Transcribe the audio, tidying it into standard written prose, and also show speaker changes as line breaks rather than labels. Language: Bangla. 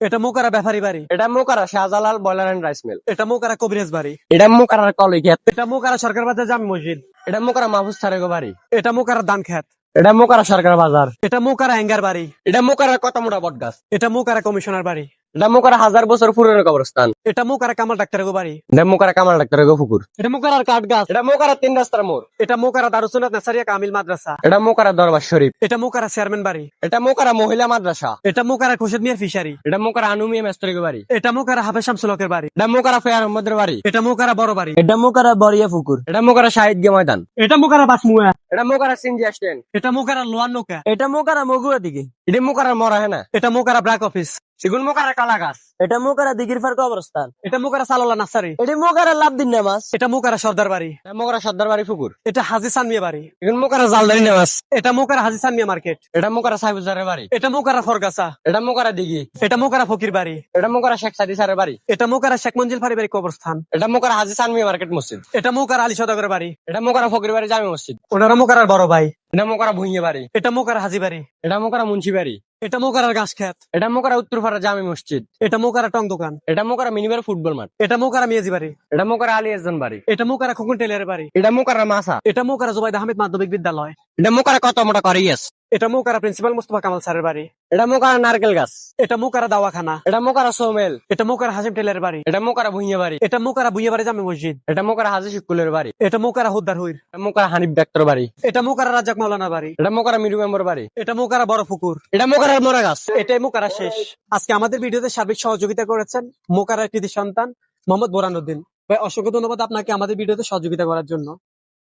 এটা মোকারা ব্যাপারী বাড়ি।
এটা Mokara Shahjalal boiler and rice mill.
এটা মোকারা কবিরাজ বাড়ি।
এটা মোকারার কলেজ ক্ষেত।
এটা মোকারা সরকার বাজার জামি মসজিদ।
এটা মোকারা মাহফুজ সারেগো বাড়ি।
এটা মোকারা ধান খেত।
এটা মোকারা সরকার বাজার।
এটা মোকারা হ্যাঙ্গার বাড়ি।
এটা মোকারার কত মোটা বট গাছ।
এটা মোকারা কমিশনার বাড়ি।
এটা মোকারা 1000 বছর পুরনো কবরস্থান।
এটা মোকারা কামাল ডাক্তারের বাড়ি।
এটা মোকারা কামাল ডাক্তারের পুকুর।
এটা মোকারার কাঠ গাছ।
এটা মোকারা 3 রাস্তার মোড়।
এটা মোকারা দারুসুন্নাত নাসারিয়া কামিল মাদ্রাসা।
এটা মোকারা দরবার শরীফ।
এটা মোকারা চেয়ারম্যান বাড়ি।
এটা মোকারা মহিলা মাদ্রাসা।
এটা মোকারা খুরশেদ মিয়ার ফিশারি।
এটা মোকারা আনুমিয়া মেস্তরিগো বাড়ি।
এটা মোকারা হাফেজ শামসুল হকের বাড়ি।
এটা মোকারা ফেয়ার আহমদের বাড়ি।
এটা মোকারা বড় বাড়ি।
এটা মোকারা বরিয়া পুকুর। এটা মোকারা শাহিদ গে ময়দান।
এটা মোকারা বাসমুয়া।
এটা মোকারা সিনজি স্ট্যান্ড।
এটা মোকারা লোয়ার নৌকা।
এটা মোকারা মগুয়া দিকে। এটা মোকারা মরা হেনা।
এটা মোকারা ব্র্যাক অফিস।
সেগুন মোকারা কালা গাছ। এটা মোকারা দিগির ফার কবরস্থান।
এটা মোকারা সালোলা নার্সারি।
এটা মোকারা লাবদিন নামাজ।
এটা মোকারা সর্দার বাড়ি।
এটা মোকারা সর্দার বাড়ি পুকুর।
এটা হাজি সানমিয়া বাড়ি।
এগুন মোকারা জালদারি নামাজ।
এটা মোকারা হাজি সানমিয়া মার্কেট।
এটা মোকারা সাহেবজারের বাড়ি।
এটা মোকারা ফরগাসা।
এটা মোকারা দিঘি।
এটা মোকারা ফকির বাড়ি।
এটা মোকারা শেখ সাদি স্যারের বাড়ি।
এটা মোকারা শেখ মঞ্জিল ফারি বাড়ি কবরস্থান।
এটা মোকারা হাজি সানমি মার্কেট মসজিদ।
এটা মোকারা আলী সদাগরের বাড়ি।
এটা মোকারা ফকির বাড়ি জামি মসজিদ।
ওনারা মোকারার বড় ভাই।
এটা মোকারা ভুঁইয়ে বাড়ি।
এটা মোকারা হাজি বাড়ি।
এটা মোকারা মুন্সি বাড়ি।
এটা মোকারার ঘাস খেত।
এটা মোকারা উত্তরপাড়া জামি মসজিদ।
এটা মোকারা টং দোকান।
এটা মোকারা মিনিবার ফুটবল মাঠ।
এটা মোকারা মিয়াজি বাড়ি।
এটা মোকারা আলী এজন বাড়ি।
এটা মোকারা খোকন টেলারের বাড়ি।
এটা মোকারা মাসা।
এটা মোকারা জুবাইদ আহমেদ মাধ্যমিক বিদ্যালয়।
এটা মোকারা কত মোটা করিয়াস।
এটা মোকারা প্রিন্সিপাল মুস্তফা কামাল স্যারের বাড়ি।
এটা মোকারা নারকেল গাছ।
এটা মোকারা দাওয়াখানা।
এটা মোকারা সোমেল।
এটা মোকারা হাসিম টেলারের বাড়ি।
এটা মোকারা ভুঁইয়ে বাড়ি।
এটা মোকারা বুইয়া বাড়ি জামে মসজিদ।
এটা মোকারা হাজি শিকুলের বাড়ি।
এটা মোকারা হুদ্দার হুইর।
এটা মোকারা হানিফ ডাক্তার বাড়ি।
এটা মোকারা রাজাক মাওলানা বাড়ি।
এটা মোকারা মিরু মেম্বর বাড়ি।
এটা মোকারা বড় পুকুর।
এটা মোকারার মরা গাছ।
এটাই মোকারা শেষ। আজকে আমাদের ভিডিওতে সার্বিক সহযোগিতা করেছেন মোকারার কৃতি সন্তান মোহাম্মদ বোরানুদ্দিন ভাই। অসংখ্য ধন্যবাদ আপনাকে আমাদের ভিডিওতে সহযোগিতা করার জন্য।